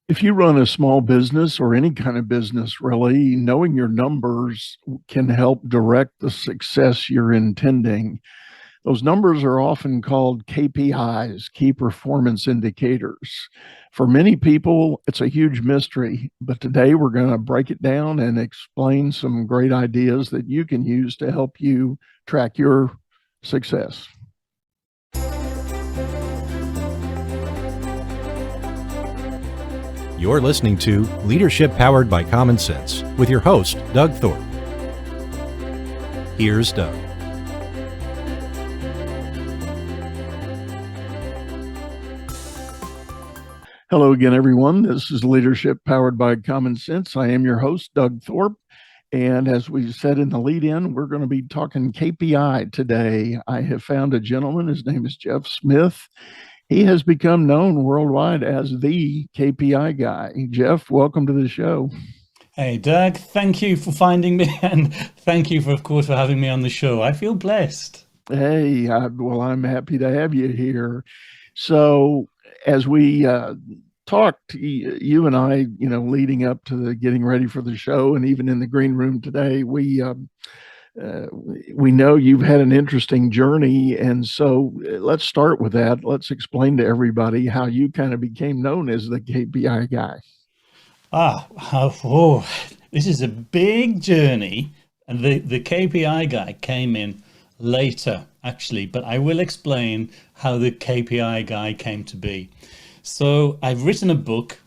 If you run a small business or any kind of business, really, knowing your numbers can help direct the success you're intending. Those numbers are often called KPIs, key performance indicators. For many people, it's a huge mystery, but today we're going to break it down and explain some great ideas that you can use to help you track your success. You're listening to Leadership Powered by Common Sense with your host, Doug Thorpe. Here's Doug. Hello again, everyone. This is Leadership Powered by Common Sense. I am your host, Doug Thorpe. And as we said in the lead in, we're going to be talking KPI today. I have found a gentleman. His name is Jeff Smith. He has become known worldwide as the KPI guy. Jeff, welcome to the show. Hey, Doug, thank you for finding me, and thank you, of course, for having me on the show. I feel blessed. Hey, I'm happy to have you here. So as we talked, you and I, leading up to the getting ready for the show, and even in the green room today, we know you've had an interesting journey. And so let's start with that. Let's explain to everybody how you kind of became known as the KPI guy. This is a big journey. And the KPI guy came in later, actually, but I will explain how the KPI guy came to be. So I've written a book.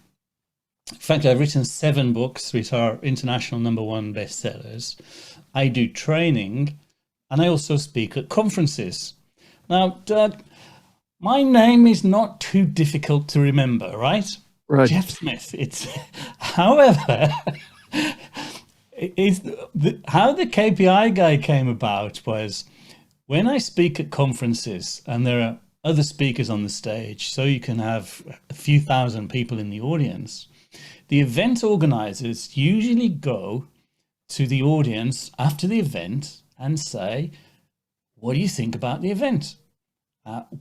In fact, I've written 7 books, which are international #1 bestsellers. I do training, and I also speak at conferences. Now, Doug, my name is not too difficult to remember, right? Right. Jeff Smith. However, how the KPI guy came about was when I speak at conferences, and there are other speakers on the stage, so you can have a few thousand people in the audience. The event organizers usually go to the audience after the event and say, what do you think about the event?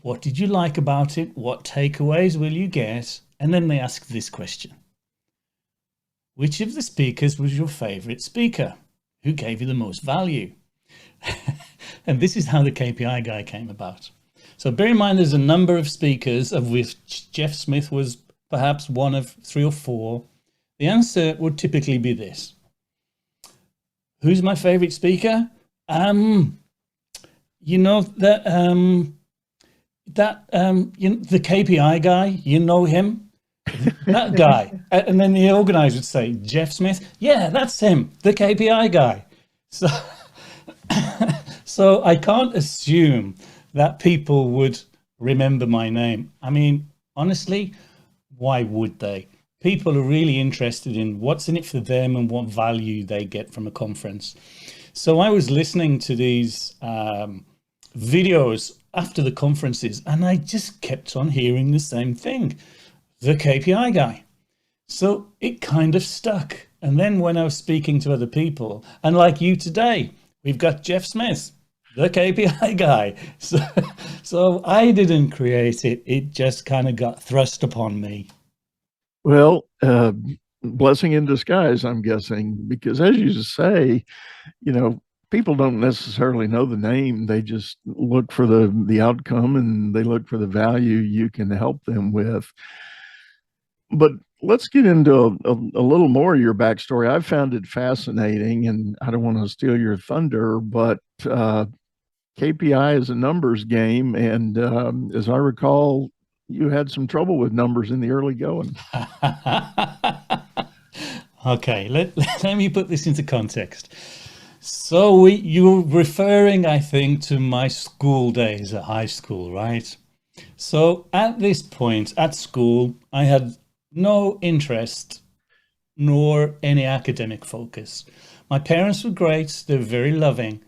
What did you like about it? What takeaways will you get? And then they ask this question. Which of the speakers was your favorite speaker? Who gave you the most value? And this is how the KPI guy came about. So bear in mind, there's a number of speakers, of which Jeff Smith was perhaps one of 3 or 4. The answer would typically be this. Who's my favorite speaker? The KPI guy, you know him? That guy. And then the organizer would say, Jeff Smith? Yeah, that's him, the KPI guy. So I can't assume that people would remember my name. I mean, honestly, why would they? People are really interested in what's in it for them and what value they get from a conference. So I was listening to these videos after the conferences, and I just kept on hearing the same thing, the KPI guy. So it kind of stuck. And then when I was speaking to other people, and like you today, we've got Jeff Smith, the KPI guy. So I didn't create it. It just kind of got thrust upon me. Well, blessing in disguise, I'm guessing, because as you say, people don't necessarily know the name. They just look for the outcome, and they look for the value you can help them with. But let's get into a little more of your backstory. I found it fascinating, and I don't want to steal your thunder, but KPI is a numbers game. And as I recall, you had some trouble with numbers in the early going. Okay, let me put this into context. So you're referring, I think, to my school days at high school, right? So at this point at school, I had no interest nor any academic focus. My parents were great. They were very loving,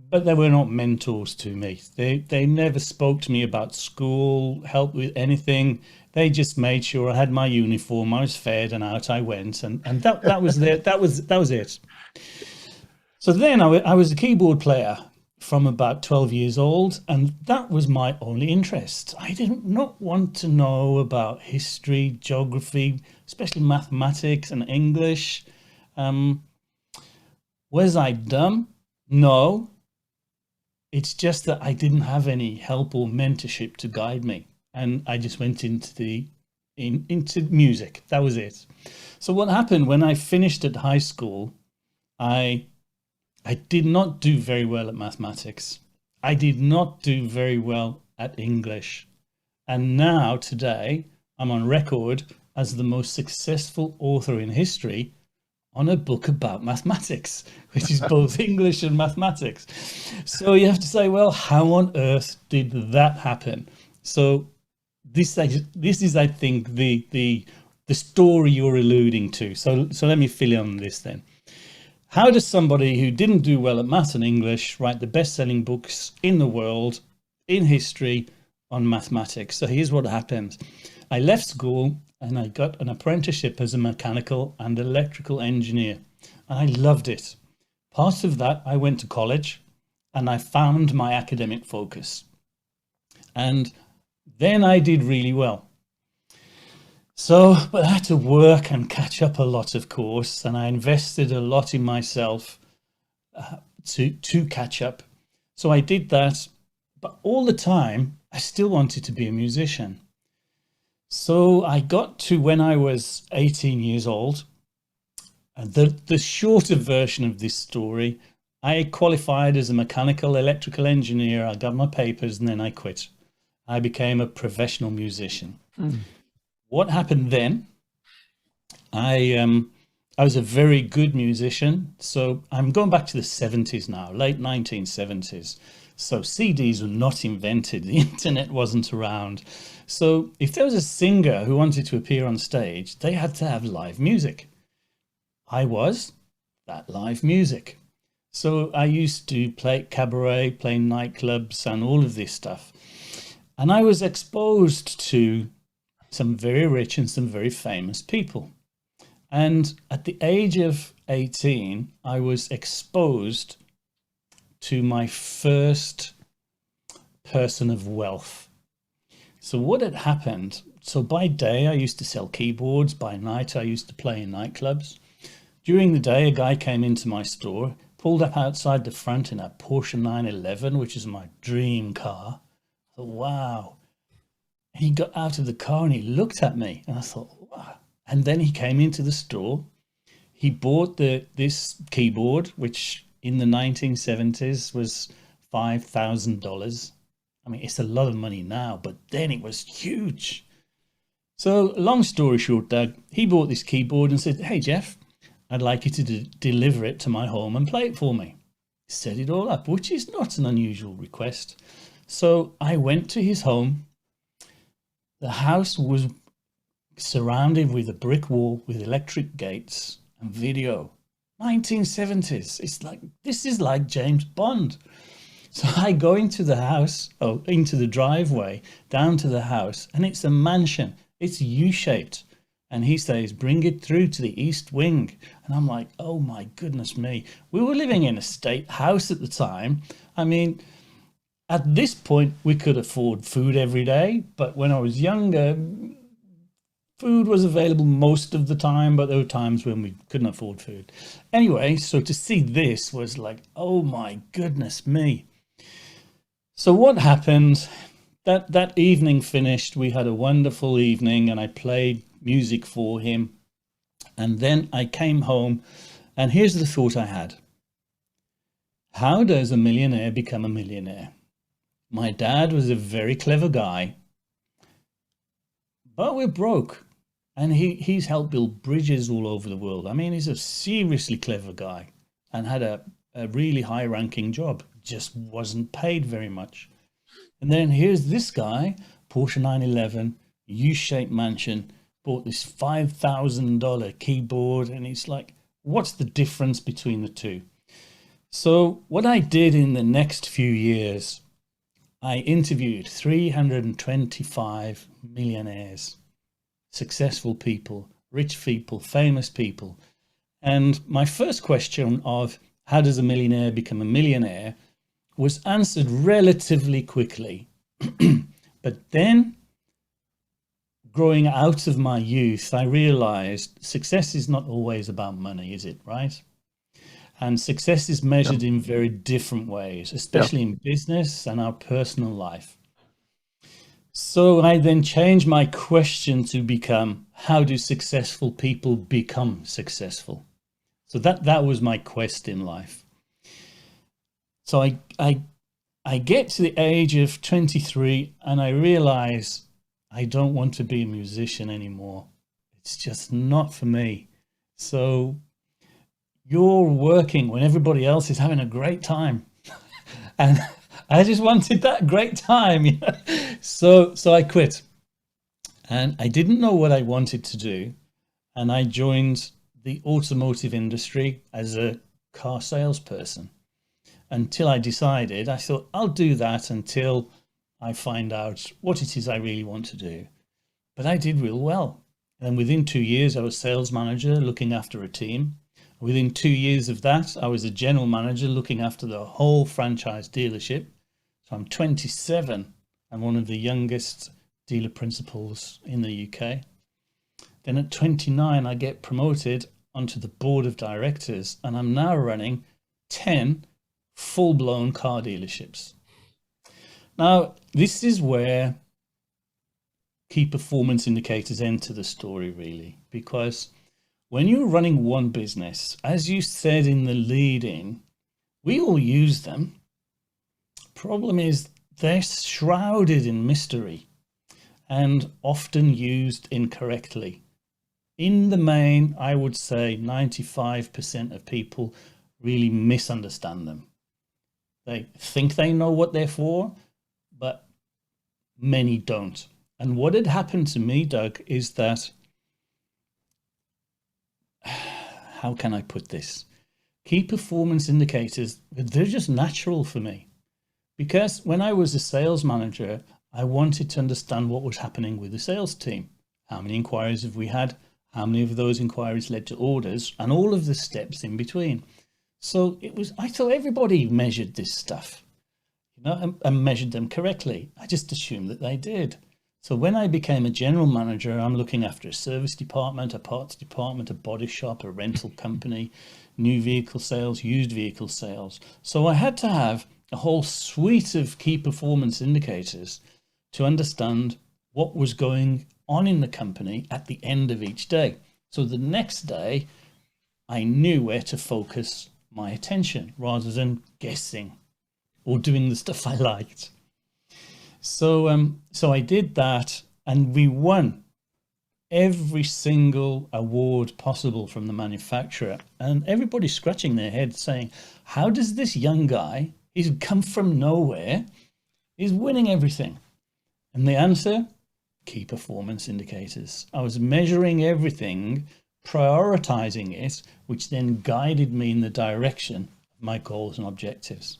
but they were not mentors to me. They never spoke to me about school, help with anything. They just made sure I had my uniform, I was fed, and out I went, and that was it. That was it. So then I was a keyboard player from about 12 years old, and that was my only interest. I did not want to know about history, geography, especially mathematics and English. Was I dumb? No. It's just that I didn't have any help or mentorship to guide me, and I just went into into music. That was it. So what happened when I finished at high school, I did not do very well at mathematics. I did not do very well at English. And now today I'm on record as the most successful author in history on a book about mathematics, which is both English and mathematics. So you have to say, well, how on earth did that happen? So this is, I think, the story you're alluding to. So let me fill in on this then. How does somebody who didn't do well at maths and English write the best-selling books in the world, in history, on mathematics? So here's what happened. I left school and I got an apprenticeship as a mechanical and electrical engineer. And I loved it. Part of that, I went to college and I found my academic focus. And then I did really well. So, but I had to work and catch up a lot, of course, and I invested a lot in myself to catch up. So I did that, but all the time, I still wanted to be a musician. So I got to when I was 18 years old, and the shorter version of this story, I qualified as a mechanical electrical engineer. I got my papers and then I quit. I became a professional musician. What happened then? I was a very good musician. So I'm going back to the 70s now, late 1970s. So CDs were not invented. The internet wasn't around. So if there was a singer who wanted to appear on stage, they had to have live music. I was that live music. So I used to play cabaret, play nightclubs and all of this stuff. And I was exposed to some very rich and some very famous people. And at the age of 18, I was exposed to my first person of wealth. So what had happened, so by day I used to sell keyboards, by night I used to play in nightclubs. During the day, a guy came into my store, pulled up outside the front in a Porsche 911, which is my dream car. I thought, wow. And he got out of the car and he looked at me and I thought, wow. And then he came into the store. He bought this keyboard, which in the 1970s was $5,000. I mean, it's a lot of money now, but then it was huge. So long story short, Doug, he bought this keyboard and said, hey, Jeff, I'd like you to deliver it to my home and play it for me. Set it all up, which is not an unusual request. So I went to his home. The house was surrounded with a brick wall with electric gates and video. 1970s. It's like, this is like James Bond. So I go into the house, into the driveway, down to the house, and it's a mansion. It's U-shaped. And he says, bring it through to the east wing. And I'm like, oh my goodness me. We were living in a state house at the time. I mean, at this point, we could afford food every day. But when I was younger, food was available most of the time, but there were times when we couldn't afford food. Anyway, so to see this was like, oh my goodness me. So what happened? That evening finished. We had a wonderful evening and I played music for him. And then I came home and here's the thought I had. How does a millionaire become a millionaire? My dad was a very clever guy, but we're broke. And he's helped build bridges all over the world. I mean, he's a seriously clever guy and had a really high ranking job, just wasn't paid very much. And then here's this guy, Porsche 911, U-shaped mansion, bought this $5,000 keyboard. And it's like, what's the difference between the two? So what I did in the next few years, I interviewed 325 millionaires, successful people, rich people, famous people. And my first question of how does a millionaire become a millionaire was answered relatively quickly. But then, growing out of my youth, I realized success is not always about money, is it, right? And success is measured in very different ways, especially in business and our personal life. So I then changed my question to become, how do successful people become successful? So that was my quest in life. So I get to the age of 23 and I realize I don't want to be a musician anymore. It's just not for me. So you're working when everybody else is having a great time. And I just wanted that great time. You know? So I quit. And I didn't know what I wanted to do. And I joined the automotive industry as a car salesperson. Until I decided, I thought, I'll do that until I find out what it is I really want to do. But I did real well. And within 2 years, I was sales manager looking after a team. Within 2 years of that, I was a general manager looking after the whole franchise dealership. So I'm 27 and one of the youngest dealer principals in the UK. Then at 29, I get promoted onto the board of directors, and I'm now running 10 full-blown car dealerships. Now, this is where key performance indicators enter the story, really, because when you're running one business, as you said in the lead-in, we all use them. Problem is they're shrouded in mystery and often used incorrectly. In the main, I would say 95% of people really misunderstand them. They think they know what they're for, but many don't. And what had happened to me, Doug, is that, how can I put this? Key performance indicators, they're just natural for me. Because when I was a sales manager, I wanted to understand what was happening with the sales team. How many inquiries have we had? How many of those inquiries led to orders? And all of the steps in between. So I thought everybody measured this stuff, you know, and measured them correctly. I just assumed that they did. So when I became a general manager, I'm looking after a service department, a parts department, a body shop, a rental company, new vehicle sales, used vehicle sales. So I had to have a whole suite of key performance indicators to understand what was going on in the company at the end of each day. So the next day, I knew where to focus my attention rather than guessing or doing the stuff I liked. So I did that, and we won every single award possible from the manufacturer. And everybody's scratching their head saying, how does this young guy, he's come from nowhere, he's winning everything? And the answer, key performance indicators. I was measuring everything, prioritizing it, which then guided me in the direction of my goals and objectives.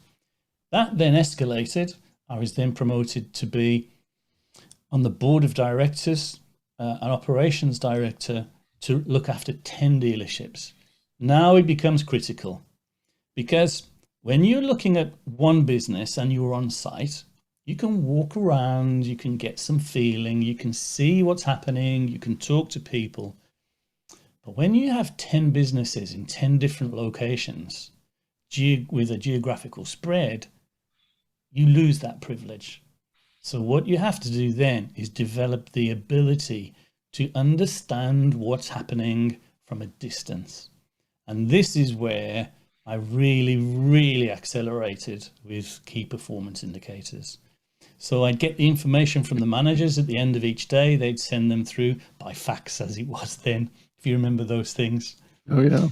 That then escalated. I was then promoted to be on the board of directors, an operations director, to look after 10 dealerships. Now it becomes critical, because when you're looking at one business and you're on site, you can walk around, you can get some feeling, you can see what's happening, you can talk to people. But when you have 10 businesses in 10 different locations with a geographical spread, you lose that privilege. So what you have to do then is develop the ability to understand what's happening from a distance. And this is where I really, really accelerated with key performance indicators. So I'd get the information from the managers at the end of each day. They'd send them through by fax, as it was then, if you remember those things. Oh, yeah.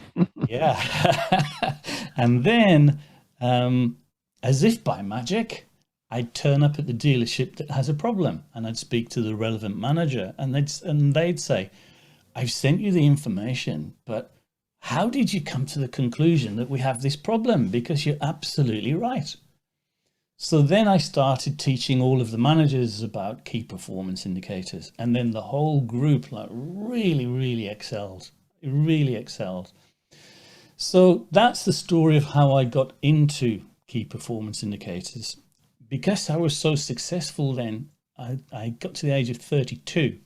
Yeah. And then, as if by magic, I'd turn up at the dealership that has a problem, and I'd speak to the relevant manager, and they'd say, I've sent you the information, but how did you come to the conclusion that we have this problem? Because you're absolutely right. So then I started teaching all of the managers about key performance indicators, and then the whole group really, really excelled. It really excelled. So that's the story of how I got into key performance indicators. Because I was so successful then, I got to the age of 32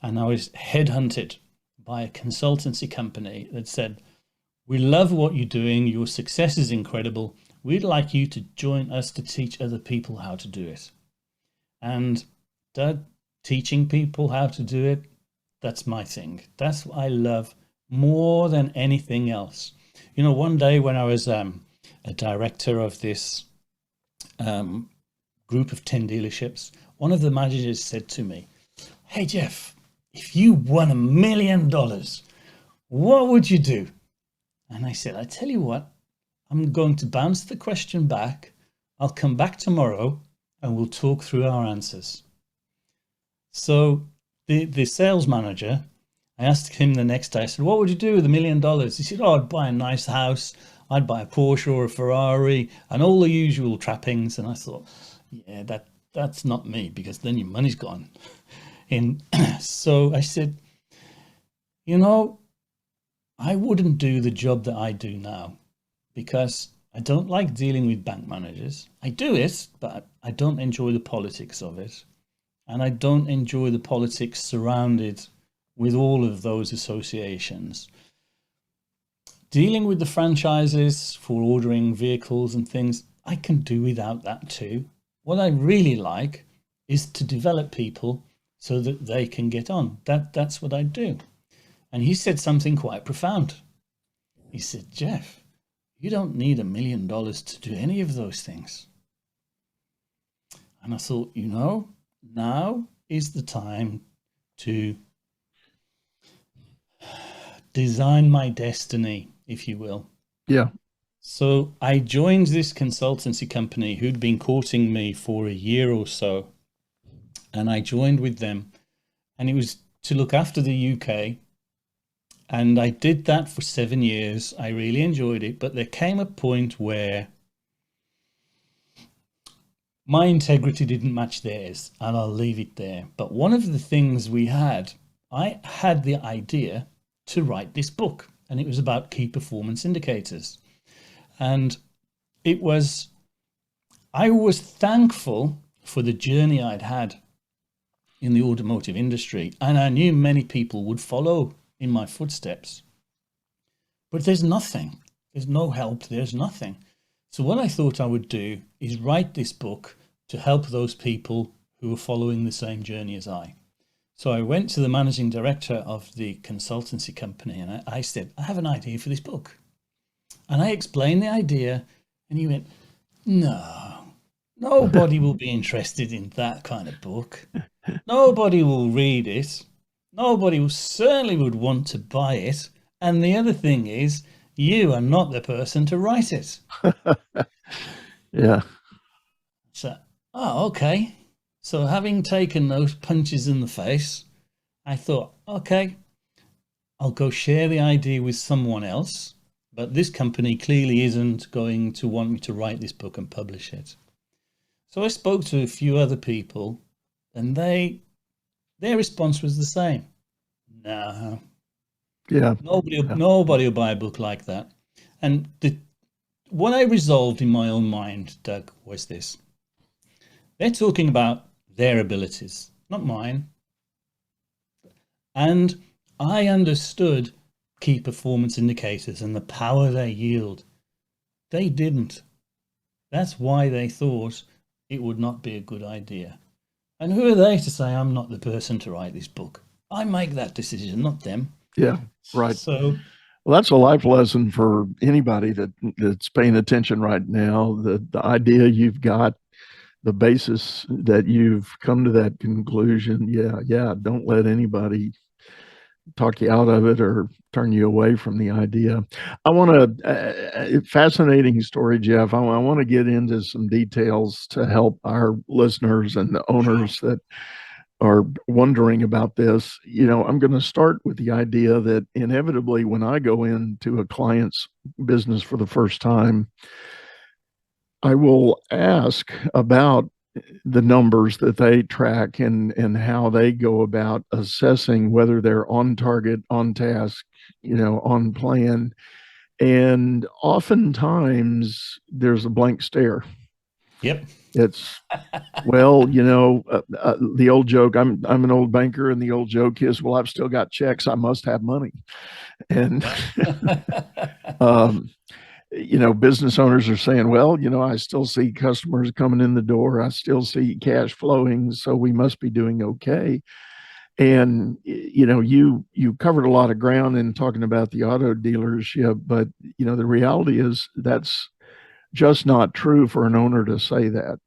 and I was headhunted by a consultancy company that said, "We love what you're doing. Your success is incredible. We'd like you to join us to teach other people how to do it." And that teaching people how to do it, that's my thing. That's what I love more than anything else. You know, one day when I was a director of this group of 10 dealerships, one of the managers said to me, "Hey, Jeff, if you won $1 million, what would you do?" And I said, "I tell you what, I'm going to bounce the question back. I'll come back tomorrow and we'll talk through our answers." So the sales manager, I asked him the next day, I said, "What would you do with $1 million?" He said, "Oh, I'd buy a nice house. I'd buy a Porsche or a Ferrari and all the usual trappings." And I thought, yeah, that's not me, because then your money's gone. And so I said, you know, I wouldn't do the job that I do now because I don't like dealing with bank managers. I do it, but I don't enjoy the politics of it. And I don't enjoy the politics surrounded with all of those associations. Dealing with the franchises for ordering vehicles and things, I can do without that too. What I really like is to develop people so that they can get on. That's what I do. And he said something quite profound. He said, "Jeff, you don't need $1 million to do any of those things." And I thought, you know, now is the time to design my destiny, if you will. Yeah. So I joined this consultancy company who'd been courting me for a year or so. And I joined with them, and it was to look after the UK. And I did that for 7 years. I really enjoyed it. But there came a point where my integrity didn't match theirs, and I'll leave it there. But one of the things I had the idea to write this book, and it was about key performance indicators. And I was thankful for the journey I'd had in the automotive industry, and I knew many people would follow in my footsteps. But there's nothing. There's no help. There's nothing. So what I thought I would do is write this book to help those people who are following the same journey as I. So I went to the managing director of the consultancy company and I said, "I have an idea for this book." And I explained the idea, and he went, "No, nobody will be interested in that kind of book. Nobody will read it. Nobody will certainly would want to buy it. And the other thing is, you are not the person to write it." Yeah. So, oh, okay. So having taken those punches in the face, I thought, okay, I'll go share the idea with someone else. But this company clearly isn't going to want me to write this book and publish it. So I spoke to a few other people, and their response was the same. No, Yeah. nobody will buy a book like that. And what I resolved in my own mind, Doug, was this. They're talking about their abilities, not mine. And I understood key performance indicators and the power they yield. They didn't. That's why they thought it would not be a good idea. And who are they to say I'm not the person to write this book? I make that decision, not them. Yeah. Right. So, well, that's a life lesson for anybody that's paying attention right now. The idea you've got, the basis that you've come to that conclusion. Yeah. Don't let anybody talk you out of it or turn you away from the idea. I want to, fascinating story, Jeff. I want to get into some details to help our listeners and the owners that are wondering about this. You know, I'm going to start with the idea that inevitably when I go into a client's business for the first time, I will ask about the numbers that they track and how they go about assessing whether they're on target, on task, on plan. And oftentimes there's a blank stare. Yep. It's, well, the old joke. I'm an old banker, and the old joke is, well, I've still got checks. I must have money. And um, business owners are saying, well, I still see customers coming in the door. I still see cash flowing, so we must be doing okay. And you covered a lot of ground in talking about the auto dealership, but the reality is that's just not true for an owner to say that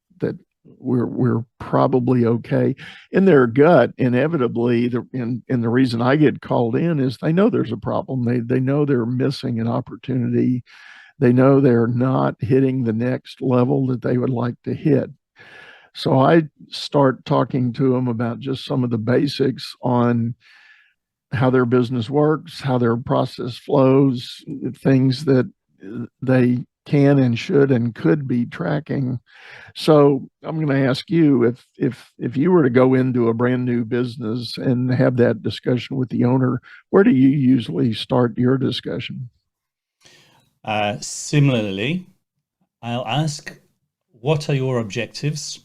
we're probably okay. In their gut, inevitably, and the reason I get called in is they know there's a problem. They know they're missing an opportunity. They know they're not hitting the next level that they would like to hit. So I start talking to them about just some of the basics on how their business works, how their process flows, things that they can and should and could be tracking. So I'm going to ask you, if you were to go into a brand new business and have that discussion with the owner, where do you usually start your discussion? Similarly, I'll ask, what are your objectives?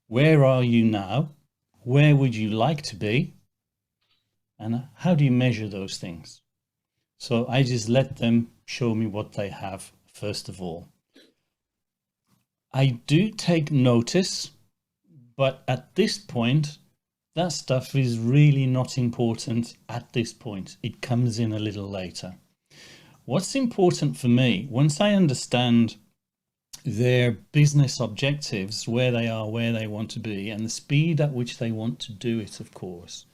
Where are you now? Where would you like to be? And how do you measure those things? So I just let them show me what they have first of all. I do take notice, but at this point, that stuff is really not important at this point. It comes in a little later. What's important for me, once I understand their business objectives, where they are, where they want to be, and the speed at which they want to do it, of course,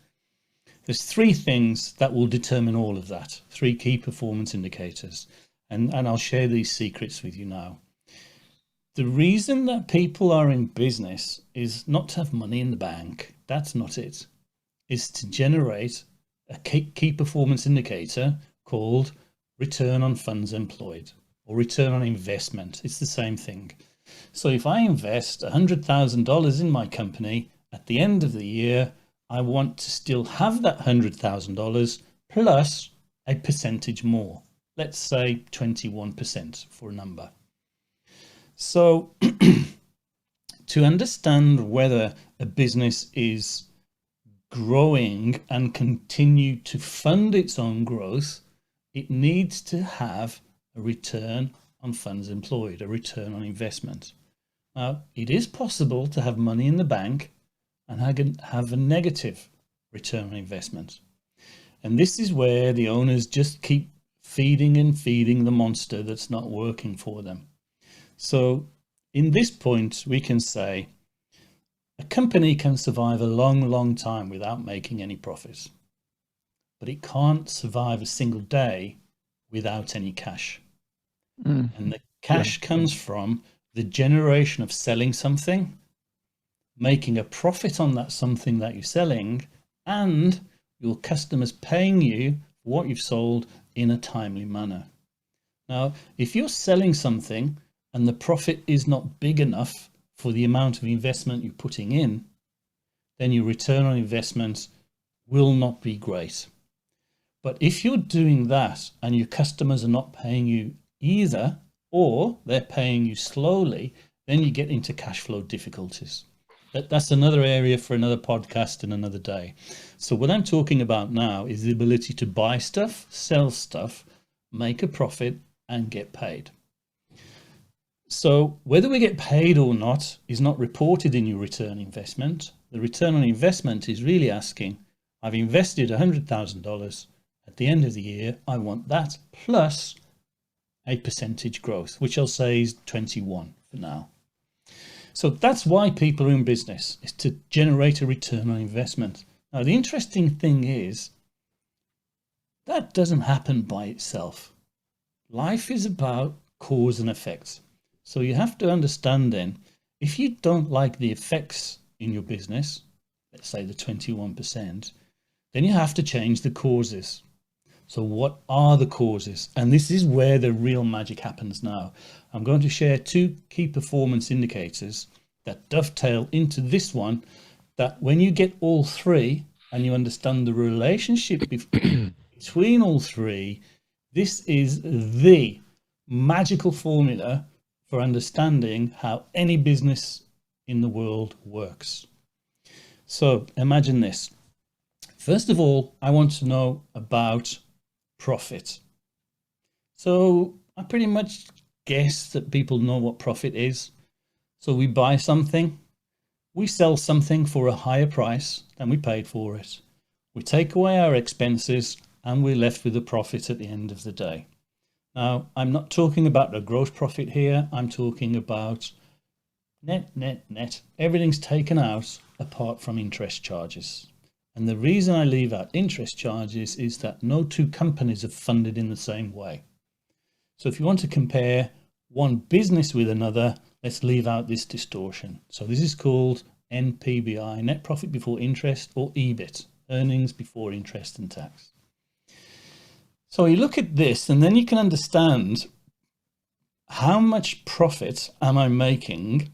there's three things that will determine all of that, three key performance indicators. And I'll share these secrets with you now. The reason that people are in business is not to have money in the bank. That's not it. It's to generate a key performance indicator called return on funds employed or return on investment. It's the same thing. So if I invest $100,000 in my company, at the end of the year, I want to still have that $100,000 plus a percentage more. Let's say 21% for a number. So to understand whether a business is growing and continue to fund its own growth, it needs to have a return on funds employed, a return on investment. Now, it is possible to have money in the bank and have a negative return on investment. And this is where the owners just keep feeding and feeding the monster that's not working for them. So in this point, we can say a company can survive a long, long time without making any profits, but it can't survive a single day without any cash. And the cash comes from the generation of selling something, making a profit on that something that you're selling, and your customers paying you for what you've sold in a timely manner. Now, if you're selling something and the profit is not big enough for the amount of investment you're putting in, then your return on investment will not be great. But if you're doing that and your customers are not paying you either, or they're paying you slowly, then you get into cash flow difficulties. That's another area for another podcast and another day. So what I'm talking about now is the ability to buy stuff, sell stuff, make a profit, and get paid. So whether we get paid or not is not reported in your return on investment. The return on investment is really asking, I've invested $100,000. At the end of the year, I want that plus a percentage growth, which I'll say is 21 for now. So that's why people are in business, is to generate a return on investment. Now, the interesting thing is that doesn't happen by itself. Life is about cause and effects. So you have to understand then, if you don't like the effects in your business, let's say the 21%, then you have to change the causes. So what are the causes? And this is where the real magic happens now. I'm going to share two key performance indicators that dovetail into this one, that when you get all three and you understand the relationship between all three, This is the magical formula for understanding how any business in the world works. So imagine this. First of all, I want to know about profit. So I pretty much guess that people know what profit is. So we buy something, we sell something for a higher price than we paid for it. We take away our expenses and we're left with a profit at the end of the day. Now, I'm not talking about the gross profit here. I'm talking about net. Everything's taken out apart from interest charges. And the reason I leave out interest charges is that no two companies are funded in the same way. So if you want to compare one business with another, let's leave out this distortion. So this is called NPBI, net profit before interest, or EBIT, earnings before interest and tax. So you look at this and then you can understand how much profit am I making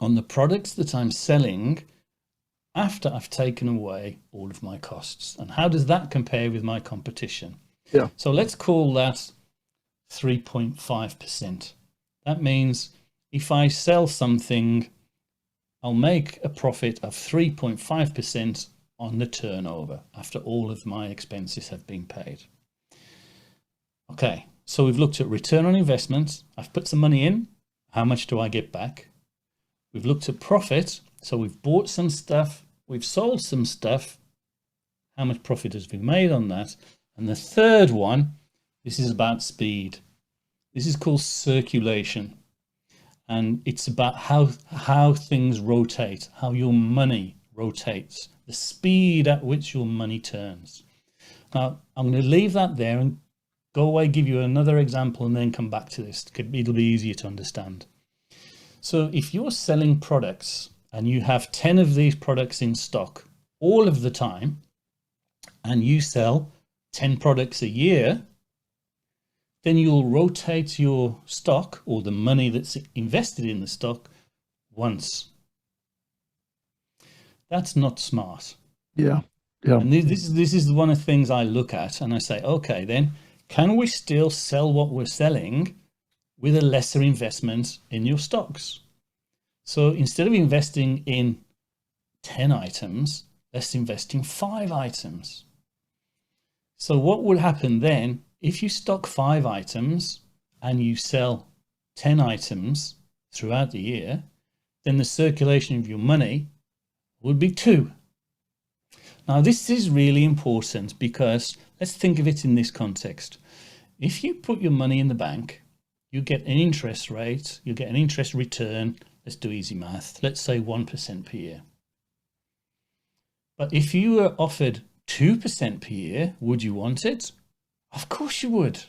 on the products that I'm selling after I've taken away all of my costs, and how does that compare with my competition? Yeah. So let's call that 3.5%. That means if I sell something, I'll make a profit of 3.5% on the turnover after all of my expenses have been paid. Okay, so we've looked at return on investment. I've put some money in. How much do I get back? We've looked at profit. So we've bought some stuff. We've sold some stuff. How much profit has been made on that? And the third one, this is about speed. This is called circulation. And it's about how things rotate, how your money rotates, the speed at which your money turns. Now, I'm going to leave that there and go away, give you another example, and then come back to this. It'll be easier to understand. So if you're selling products and you have 10 of these products in stock all of the time, and you sell 10 products a year, then you'll rotate your stock, or the money that's invested in the stock, once. That's not smart. Yeah. And this is one of the things I look at and I say, okay, then can we still sell what we're selling with a lesser investment in your stocks? So instead of investing in 10 items, let's invest in 5 items. So what would happen then if you stock 5 items and you sell 10 items throughout the year? Then the circulation of your money would be 2. Now this is really important, because let's think of it in this context. If you put your money in the bank, you get an interest rate, you get an interest return. Let's do easy math. Let's say 1% per year. But if you were offered 2% per year, would you want it? Of course you would.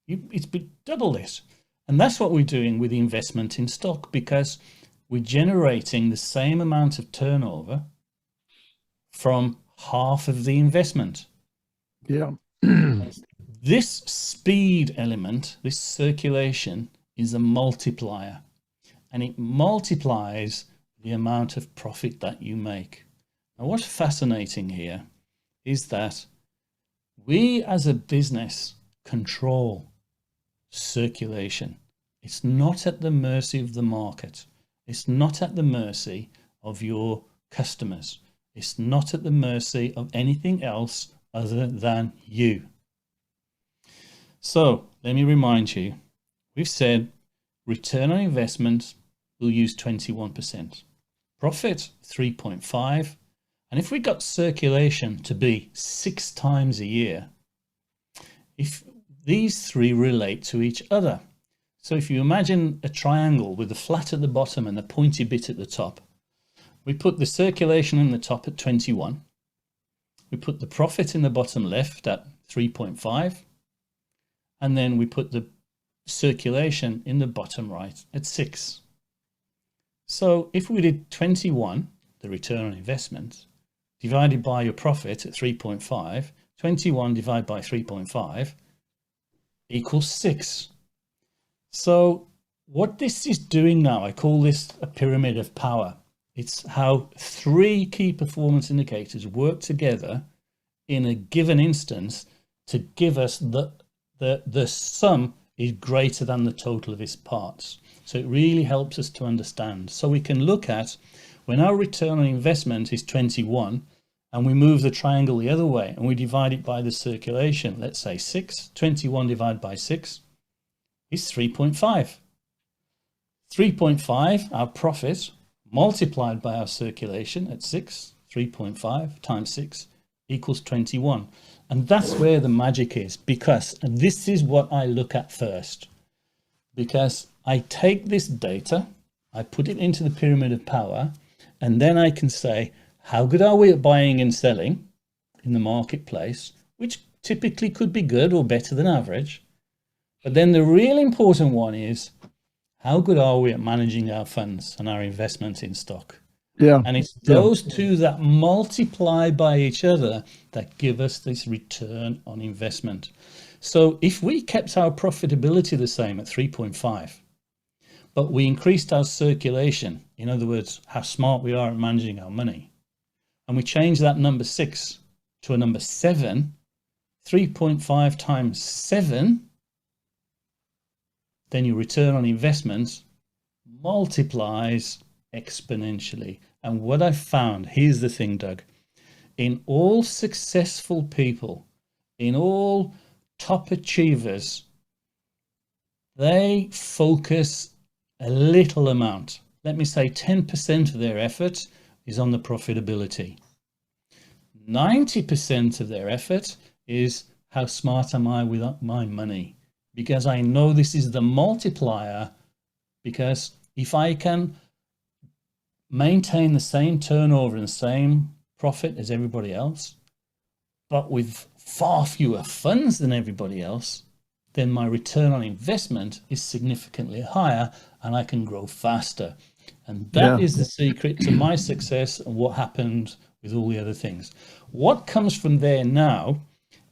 It's double it. And that's what we're doing with the investment in stock, because we're generating the same amount of turnover from half of the investment. Yeah. This speed element, this circulation, is a multiplier, and it multiplies the amount of profit that you make. Now, what's fascinating here is that we as a business control circulation. It's not at the mercy of the market. It's not at the mercy of your customers. It's not at the mercy of anything else other than you. So let me remind you, we've said return on investment, we'll use 21%. Profit, 3.5. And if we got circulation to be 6 times a year, if these 3 relate to each other. So if you imagine a triangle with the flat at the bottom and the pointy bit at the top, we put the circulation in the top at 21. We put the profit in the bottom left at 3.5. And then we put the circulation in the bottom right at 6. So if we did 21, the return on investment, divided by your profit at 3.5, 21 divided by 3.5 equals 6. So what this is doing now, I call this a pyramid of power. It's how 3 key performance indicators work together in a given instance to give us the the sum is greater than the total of its parts. So it really helps us to understand. So we can look at when our return on investment is 21 and we move the triangle the other way and we divide it by the circulation, let's say 6, 21 divided by 6 is 3.5. 3.5, our profit, multiplied by our circulation at 6, 3.5 times 6 equals 21. And that's where the magic is, because this is what I look at first. Because I take this data, I put it into the pyramid of power, and then I can say, how good are we at buying and selling in the marketplace, which typically could be good or better than average. But then the real important one is, how good are we at managing our funds and our investments in stock? Yeah. And it's those two that multiply by each other that give us this return on investment. So if we kept our profitability the same at 3.5, but we increased our circulation, in other words, how smart we are at managing our money, and we change that number 6 to a number 7, 3.5 times 7, then your return on investment multiplies exponentially. And what I found, here's the thing, Doug, in all successful people, in all top achievers, they focus a little amount. Let me say 10% of their effort is on the profitability. 90% of their effort is how smart am I with my money? Because I know this is the multiplier, because if I can maintain the same turnover and same profit as everybody else, but with far fewer funds than everybody else, then my return on investment is significantly higher and I can grow faster. And that is the secret to my success and what happened with all the other things. What comes from there now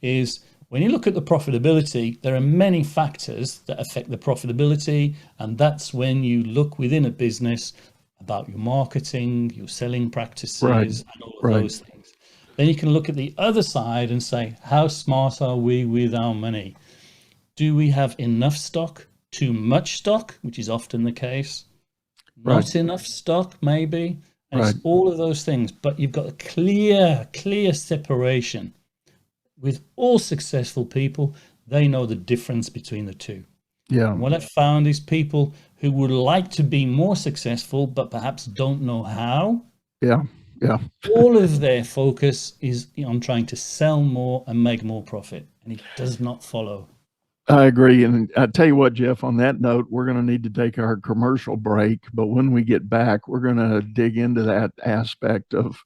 is, when you look at the profitability, there are many factors that affect the profitability. And that's when you look within a business about your marketing, your selling practices, and all of those things. Then you can look at the other side and say, how smart are we with our money? Do we have enough stock? Too much stock, which is often the case. Not enough stock, maybe. And it's all of those things. But you've got a clear separation. With all successful people, they know the difference between the two. Yeah. And what I've found is people who would like to be more successful, but perhaps don't know how. Yeah. All of their focus is on trying to sell more and make more profit. And it does not follow. I agree. And I tell you what, Jeff, on that note, we're going to need to take our commercial break. But when we get back, we're going to dig into that aspect of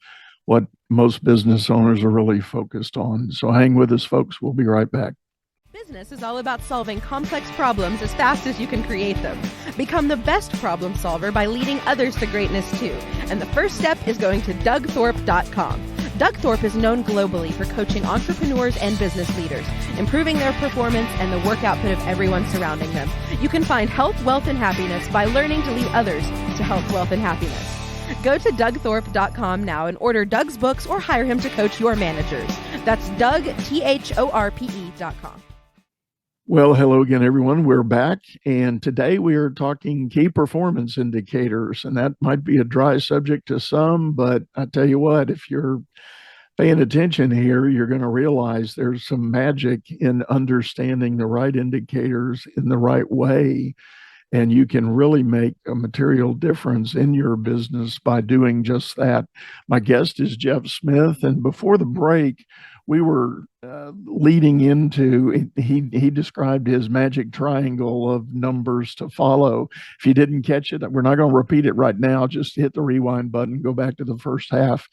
what most business owners are really focused on. So hang with us, folks. We'll be right back. Business is all about solving complex problems as fast as you can create them. Become the best problem solver by leading others to greatness too. And the first step is going to DougThorpe.com. Doug Thorpe is known globally for coaching entrepreneurs and business leaders, improving their performance and the work output of everyone surrounding them. You can find health, wealth, and happiness by learning to lead others to health, wealth, and happiness. Go to DougThorpe.com now and order Doug's books or hire him to coach your managers. That's DougThorpe.com. Well, hello again, everyone. We're back, and today we are talking key performance indicators, and that might be a dry subject to some, but I tell you what, if you're paying attention here, you're going to realize there's some magic in understanding the right indicators in the right way, and you can really make a material difference in your business by doing just that. My guest is Jeff Smith, and before the break, we were leading into, he described his magic triangle of numbers to follow. If you didn't catch it, we're not going to repeat it right now. Just hit the rewind button, go back to the first half.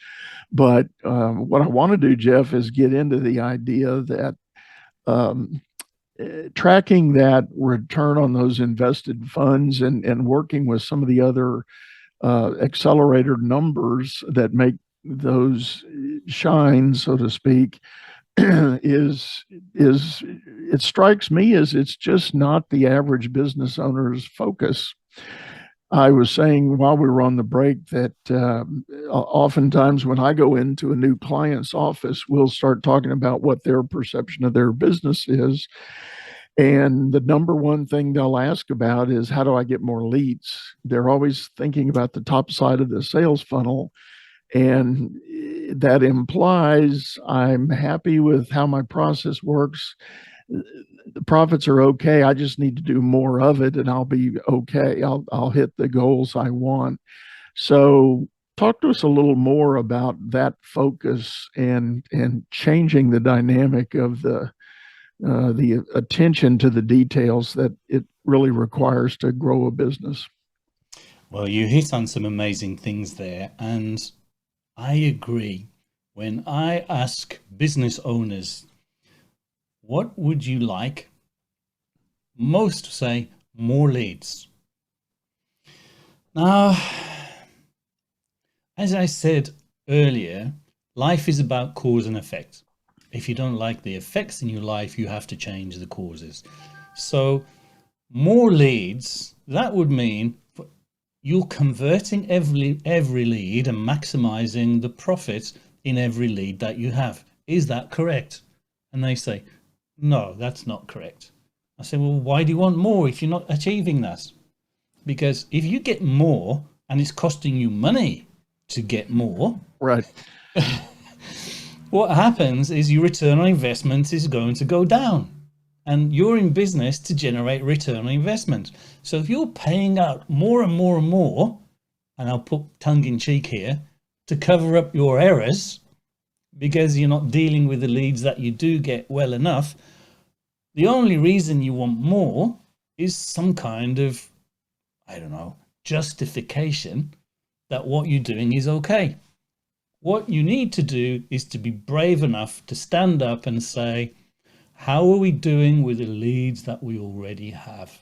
But what I want to do, Jeff, is get into the idea that tracking that return on those invested funds and working with some of the other accelerator numbers that make those shine, so to speak, is it strikes me as it's just not the average business owner's focus. I was saying while we were on the break that oftentimes when I go into a new client's office, we'll start talking about what their perception of their business is. And the number one thing they'll ask about is, how do I get more leads? They're always thinking about the top side of the sales funnel. And that implies I'm happy with how my process works. The profits are okay. I just need to do more of it and I'll be okay. I'll hit the goals I want. So talk to us a little more about that focus and changing the dynamic of the attention to the details that it really requires to grow a business. Well, you hit on some amazing things there, and I agree. When I ask business owners, what would you like? Most say more leads. Now, as I said earlier, life is about cause and effect. If you don't like the effects in your life, you have to change the causes. So more leads, that would mean you're converting every lead and maximizing the profit in every lead that you have. Is that correct? And they say, no, that's not correct. I say, well, why do you want more if you're not achieving that? Because if you get more and it's costing you money to get more, right? What happens is your return on investment is going to go down, and you're in business to generate return on investment. So if you're paying out more and more and more, and I'll put tongue in cheek here, to cover up your errors because you're not dealing with the leads that you do get well enough, the only reason you want more is some kind of, I don't know, justification that what you're doing is okay. What you need to do is to be brave enough to stand up and say, how are we doing with the leads that we already have?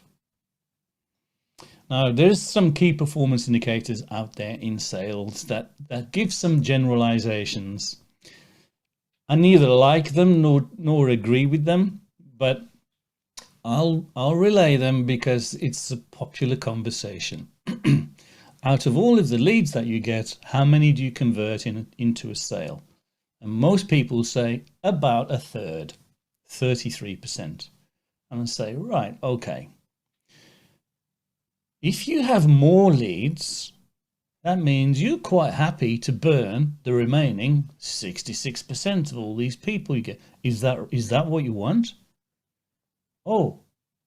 Now, there's some key performance indicators out there in sales that give some generalizations. I neither like them nor agree with them, but I'll relay them because it's a popular conversation. Out of all of the leads that you get, how many do you convert into a sale? And most people say about a third, 33%. And I say, right, okay. If you have more leads, that means you're quite happy to burn the remaining 66% of all these people you get. Is that what you want? Oh,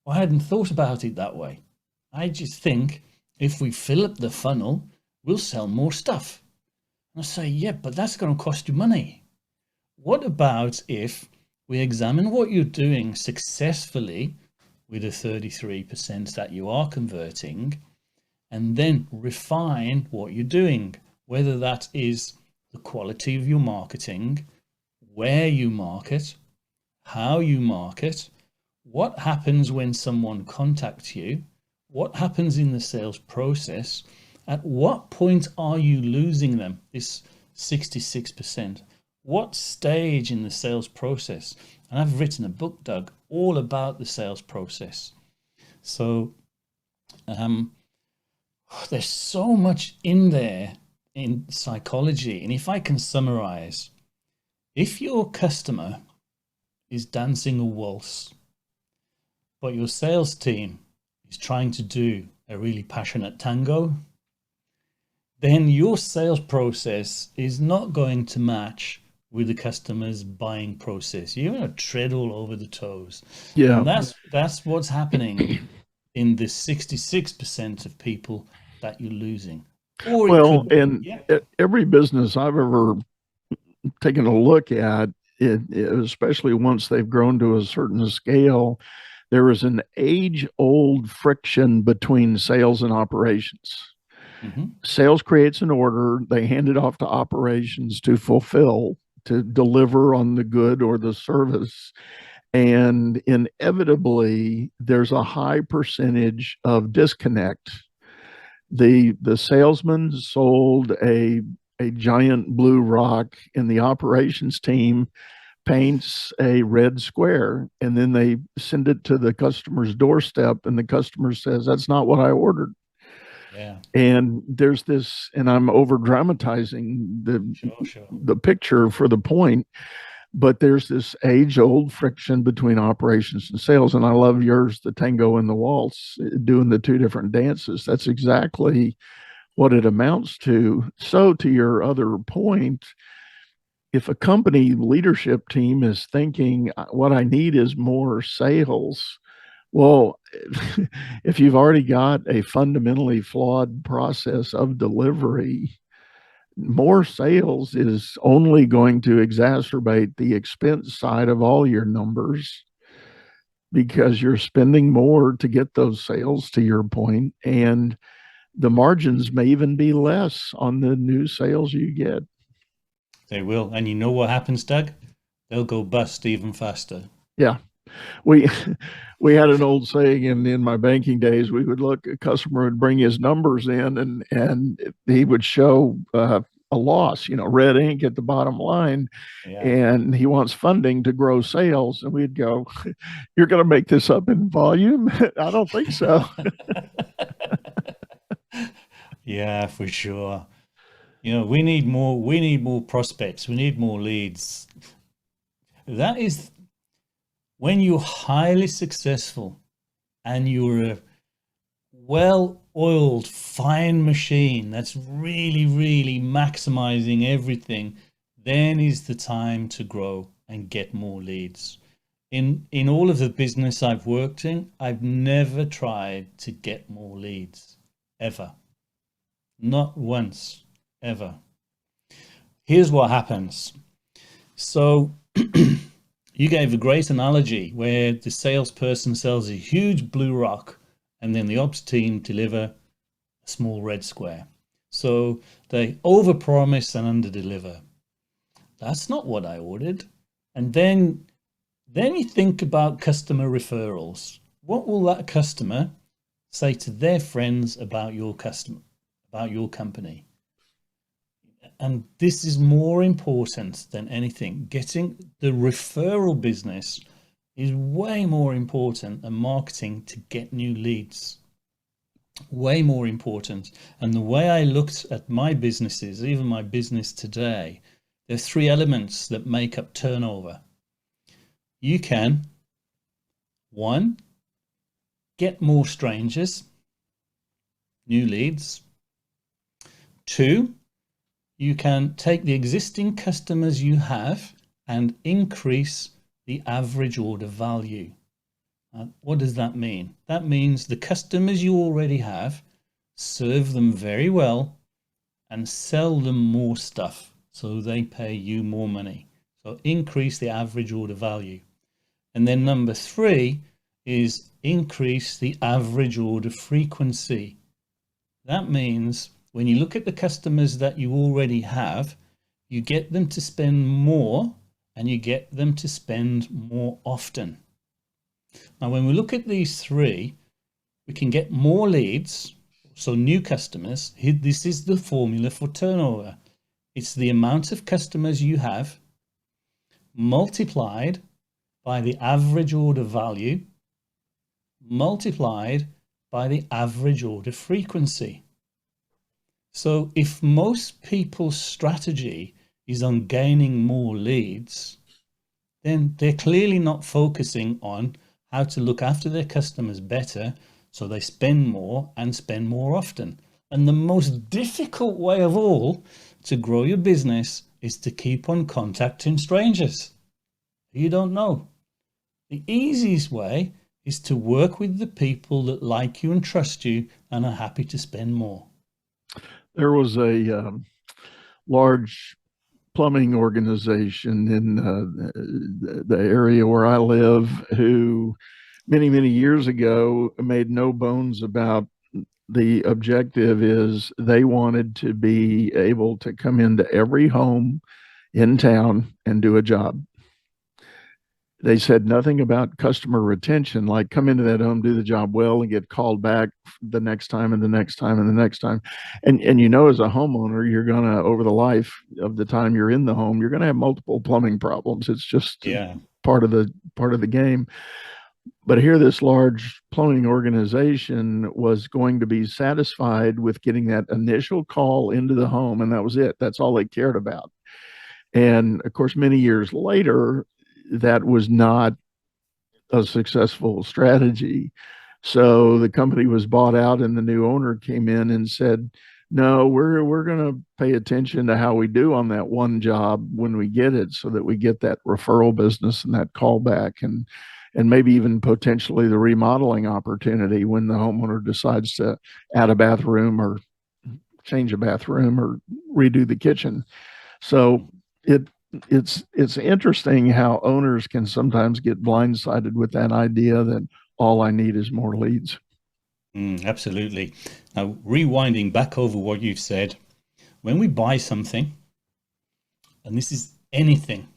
I hadn't thought about it that way. I just think if we fill up the funnel, we'll sell more stuff. And I say, yeah, but that's going to cost you money. What about if we examine what you're doing successfully with the 33% that you are converting, and then refine what you're doing, whether that is the quality of your marketing, where you market, how you market, what happens when someone contacts you, what happens in the sales process, at what point are you losing them, this 66%? What stage in the sales process? And I've written a book, Doug, all about the sales process. So there's so much in there in psychology. And if I can summarize, if your customer is dancing a waltz, but your sales team is trying to do a really passionate tango, then your sales process is not going to match with the customer's buying process. You're going to tread all over the toes. Yeah. And that's what's happening in the 66% of people that you're losing. Or well, and every business I've ever taken a look at, especially once they've grown to a certain scale, there is an age-old friction between sales and operations. Mm-hmm. Sales creates an order, they hand it off to operations to fulfill, to deliver on the good or the service. And inevitably, there's a high percentage of disconnect. The salesman sold a giant blue rock, and the operations team paints a red square, and then they send it to the customer's doorstep, and the customer says, that's not what I ordered. Yeah. And there's this, and I'm over dramatizing the picture for the point, But there's this age-old friction between operations and sales. And I love yours, the tango and the waltz, doing the two different dances. That's exactly what it amounts to. So to your other point, if a company leadership team is thinking what I need is more sales, well, if you've already got a fundamentally flawed process of delivery, more sales is only going to exacerbate the expense side of all your numbers, because you're spending more to get those sales, to your point, and the margins may even be less on the new sales you get. They will. And you know what happens, Doug? They'll go bust even faster. Yeah. We we had an old saying in my banking days. We would look, a customer would bring his numbers in, and he would show a loss, red ink at the bottom line, Yeah. and he wants funding to grow sales. And we'd go, "You're going to make this up in volume?" I don't think so. Yeah, for sure. We need more prospects. We need more leads. That is when you're highly successful and you're a well-oiled, fine machine that's really, really maximizing everything, then is the time to grow and get more leads. In all of the business I've worked in, I've never tried to get more leads, ever. Not once, ever. Here's what happens. So you gave a great analogy where the salesperson sells a huge blue rock and then the ops team deliver a small red square. So they overpromise and underdeliver. That's not what I ordered. And then you think about customer referrals. What will that customer say to their friends about your customer, about your company? And this is more important than anything. Getting the referral business is way more important than marketing to get new leads. Way more important. And the way I looked at my businesses, even my business today, there are three elements that make up turnover. You can, one, get more strangers, new leads. Two, you can take the existing customers you have and increase the average order value. What does that mean? That means the customers you already have, serve them very well and sell them more stuff so they pay you more money. So increase the average order value. And then number three is increase the average order frequency. That means when you look at the customers that you already have, you get them to spend more and you get them to spend more often. Now, when we look at these three, we can get more leads, so new customers. This is the formula for turnover. It's the amount of customers you have multiplied by the average order value multiplied by the average order frequency. So if most people's strategy is on gaining more leads, then they're clearly not focusing on how to look after their customers better so they spend more and spend more often. And the most difficult way of all to grow your business is to keep on contacting strangers who you don't know. The easiest way is to work with the people that like you and trust you and are happy to spend more. There was a large plumbing organization in the area where I live who many, many years ago made no bones about the objective is they wanted to be able to come into every home in town and do a job. They said nothing about customer retention, like come into that home, do the job well, and get called back the next time and the next time and the next time. And as a homeowner, you're gonna, over the life of the time you're in the home, you're gonna have multiple plumbing problems. It's just part of the game. But here, this large plumbing organization was going to be satisfied with getting that initial call into the home, and that was it. That's all they cared about. And of course, many years later, that was not a successful strategy. So the company was bought out, and the new owner came in and said, "No, we're going to pay attention to how we do on that one job when we get it, so that we get that referral business and that callback, and maybe even potentially the remodeling opportunity when the homeowner decides to add a bathroom or change a bathroom or redo the kitchen." So it it's interesting how owners can sometimes get blindsided with that idea that all I need is more leads. Absolutely. Now, rewinding back over what you've said, when we buy something, and this is anything,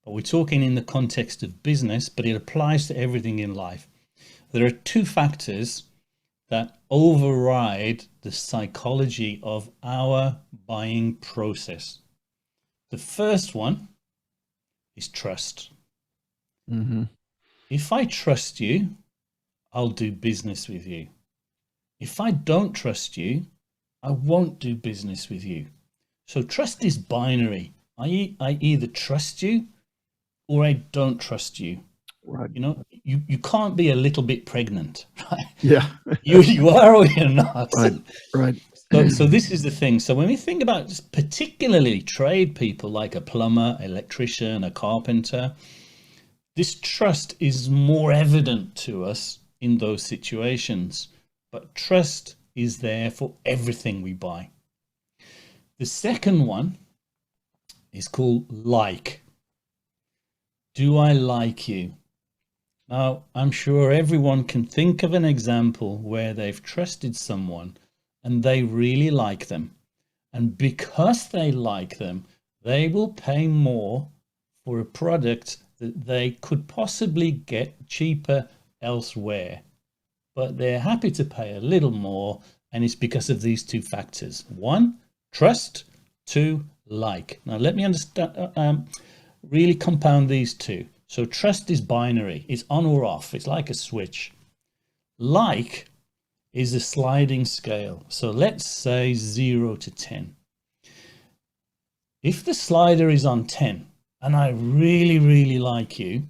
but we're talking in the context of business, but it applies to everything in life. There are two factors that override the psychology of our buying process. The first one is trust. Mm-hmm. If I trust you, I'll do business with you. If I don't trust you, I won't do business with you. So trust is binary. I either trust you or I don't trust you. Right. You know, you can't be a little bit pregnant, right? Yeah. You are or you're not. Right. Right. So this is the thing. So when we think about particularly trade people like a plumber, electrician, a carpenter, this trust is more evident to us in those situations. But trust is there for everything we buy. The second one is called like. Do I like you? Now, I'm sure everyone can think of an example where they've trusted someone and they really like them. And because they like them, they will pay more for a product that they could possibly get cheaper elsewhere. But they're happy to pay a little more, and it's because of these two factors. One, trust. Two, like. Now, let me really compound these two. So trust is binary. It's on or off. It's like a switch. Like is a sliding scale. So let's say 0 to 10. If the slider is on 10 and I really, really like you,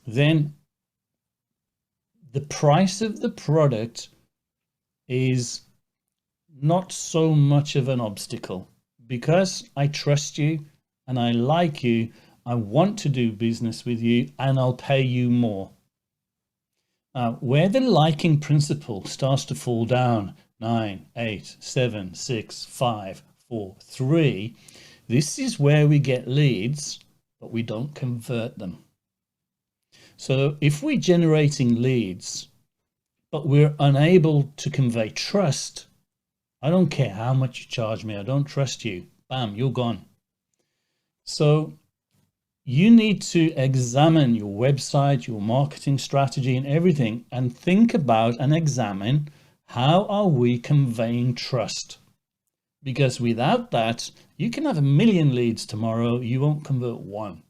then the price of the product is not so much of an obstacle. Because I trust you and I like you, I want to do business with you and I'll pay you more. Where the liking principle starts to fall down, 9, 8, 7, 6, 5, 4, 3, this is where we get leads, but we don't convert them. So if we're generating leads, but we're unable to convey trust, I don't care how much you charge me, I don't trust you. Bam, you're gone. So you need to examine your website, your marketing strategy and everything, and think about and examine how are we conveying trust? Because without that, you can have 1 million leads tomorrow, you won't convert one.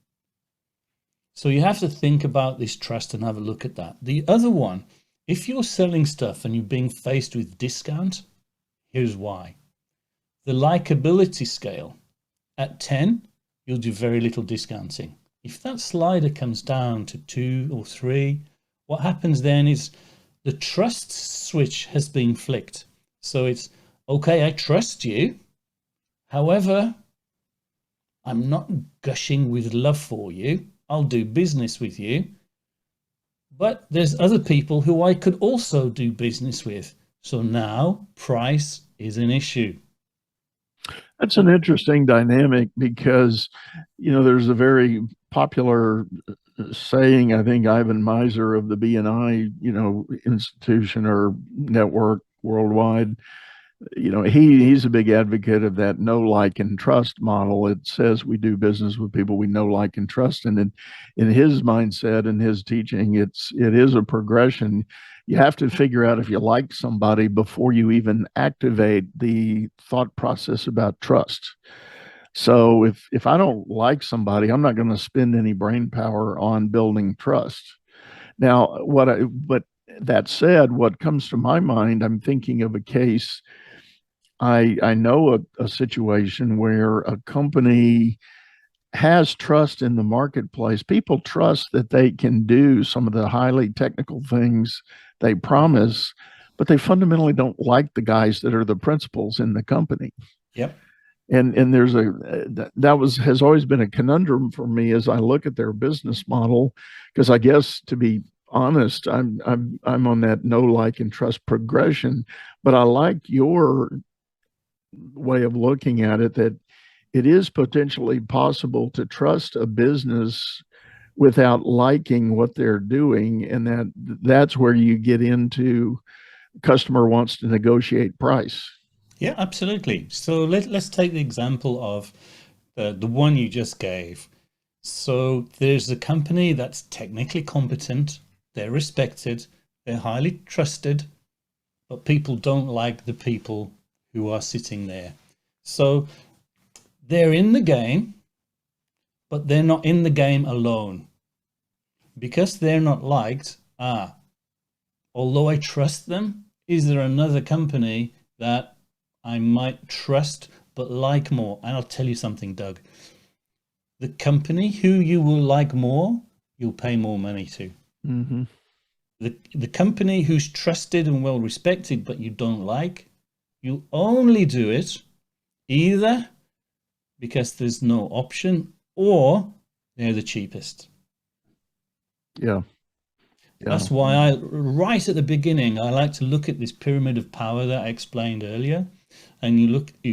So you have to think about this trust and have a look at that. The other one, if you're selling stuff and you're being faced with discount, here's why. The likability scale at 10, you'll do very little discounting. If that slider comes down to 2 or 3, what happens then is the trust switch has been flicked. So it's, okay, I trust you. However, I'm not gushing with love for you. I'll do business with you. But there's other people who I could also do business with. So now price is an issue. That's an interesting dynamic because, there's a very popular saying, I think Ivan Miser of the BNI, institution or network worldwide, he's a big advocate of that know, like, and trust model. It says we do business with people we know, like, and trust. And in his mindset and his teaching, it is a progression. You have to figure out if you like somebody before you even activate the thought process about trust. So if I don't like somebody, I'm not going to spend any brain power on building trust. Now, but that said, what comes to my mind, I'm thinking of a case I know a situation where a company has trust in the marketplace. People trust that they can do some of the highly technical things they promise, but they fundamentally don't like the guys that are the principals in the company. Yep. And there's that was has always been a conundrum for me as I look at their business model, because I guess, to be honest, I'm on that know, like, and trust progression, but I like your way of looking at it, that it is potentially possible to trust a business without liking what they're doing, and that's where you get into customer wants to negotiate price. Yeah, absolutely. So let's take the example of the one you just gave. So there's a company that's technically competent, they're respected, they're highly trusted, but people don't like the people who are sitting there. So they're in the game, but they're not in the game alone. Because they're not liked, although I trust them, is there another company that I might trust but like more? And I'll tell you something, Doug. The company who you will like more, you'll pay more money to. Mm-hmm. The company who's trusted and well respected but you don't like, you'll only do it either because there's no option or they're the cheapest. Yeah. Yeah. That's why right at the beginning, I like to look at this pyramid of power that I explained earlier. And you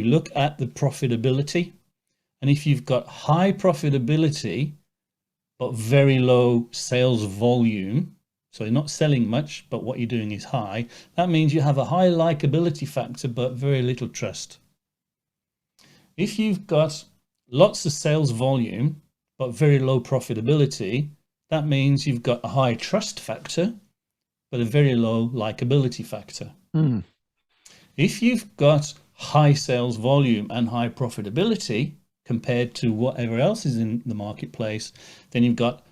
look at the profitability. And if you've got high profitability, but very low sales volume, so you're not selling much, but what you're doing is high, that means you have a high likability factor, but very little trust. If you've got lots of sales volume, but very low profitability, that means you've got a high trust factor, but a very low likability factor. Mm. If you've got high sales volume and high profitability compared to whatever else is in the marketplace, then you've got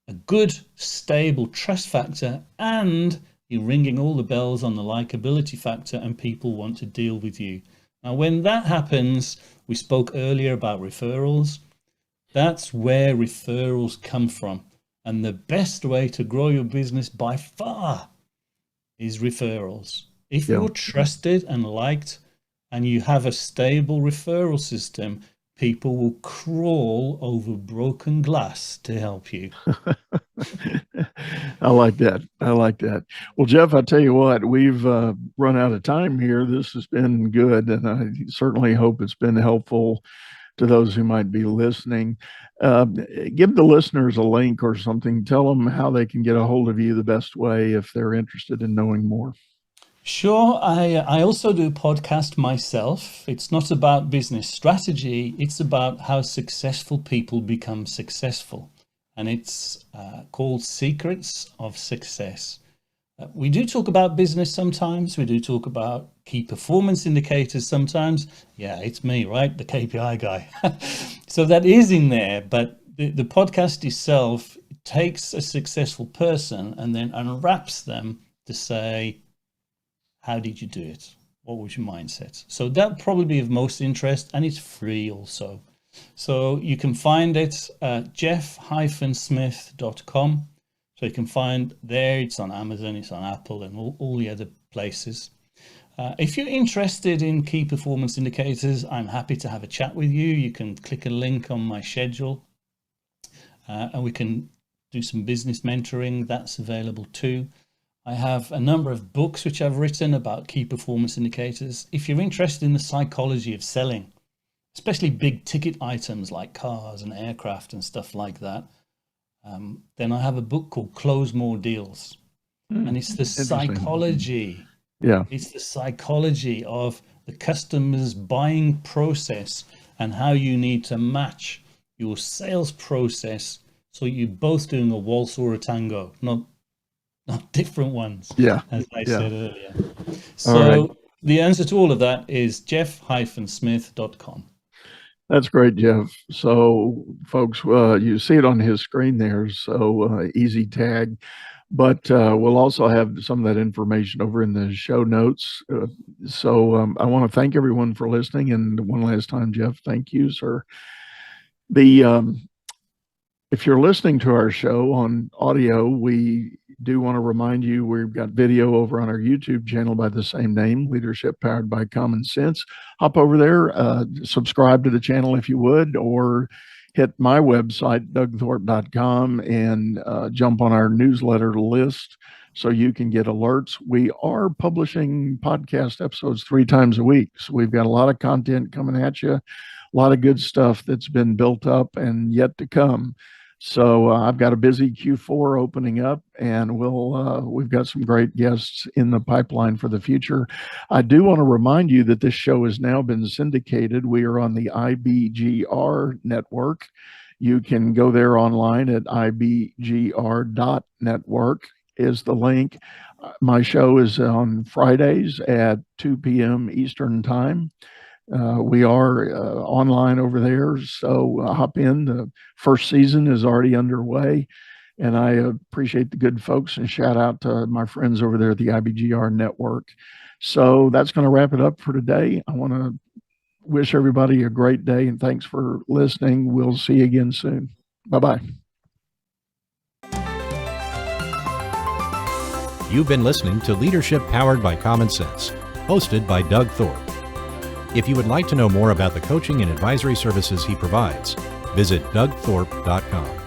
a good, stable trust factor, and you're ringing all the bells on the likability factor, and people want to deal with you. Now, when that happens, we spoke earlier about referrals. That's where referrals come from. And the best way to grow your business by far is referrals. If you're trusted and liked and you have a stable referral system, people will crawl over broken glass to help you. I like that. I like that. Well, Jeff, I tell you what, we've run out of time here. This has been good, and I certainly hope it's been helpful to those who might be listening. Give the listeners a link or something. Tell them how they can get a hold of you the best way if they're interested in knowing more. Sure. I also do a podcast myself. It's not about business strategy. It's about how successful people become successful. And it's called Secrets of Success. We do talk about business sometimes. We do talk about key performance indicators sometimes. Yeah, it's me, right? The KPI guy. So that is in there. But the podcast itself takes a successful person and then unwraps them to say, how did you do it? What was your mindset? So that probably be of most interest, and it's free also. So you can find it at jeff-smith.com. So you can find there, it's on Amazon, it's on Apple, and all the other places. If you're interested in key performance indicators, I'm happy to have a chat with you. You can click a link on my schedule, and we can do some business mentoring. That's available too. I have a number of books which I've written about key performance indicators. If you're interested in the psychology of selling, especially big ticket items like cars and aircraft and stuff like that, then I have a book called Close More Deals. And it's the psychology. Yeah. It's the psychology of the customer's buying process and how you need to match your sales process so you're both doing a waltz or a tango, not different ones, as I said earlier. So the answer to all of that is jeff-smith.com. That's great, Jeff. So, folks, you see it on his screen there. So, easy tag. but we'll also have some of that information over in the show notes. So I want to thank everyone for listening. And one last time, Jeff, thank you, sir. If you're listening to our show on audio, we do want to remind you we've got video over on our YouTube channel by the same name, Leadership Powered by Common Sense. Hop over there, subscribe to the channel if you would, or hit my website, dougthorpe.com, and jump on our newsletter list so you can get alerts. We are publishing podcast episodes 3 times a week. So we've got a lot of content coming at you, a lot of good stuff that's been built up and yet to come. So I've got a busy Q4 opening up, and we've got some great guests in the pipeline for the future. I do want to remind you that this show has now been syndicated. We are on the IBGR network. You can go there online at ibgr.network is the link. My show is on Fridays at 2 p.m. Eastern Time. We are online over there, so hop in. The first season is already underway, and I appreciate the good folks, and shout out to my friends over there at the IBGR network. So that's going to wrap it up for today. I want to wish everybody a great day, and thanks for listening. We'll see you again soon. Bye-bye. You've been listening to Leadership Powered by Common Sense, hosted by Doug Thorpe. If you would like to know more about the coaching and advisory services he provides, visit dougthorpe.com.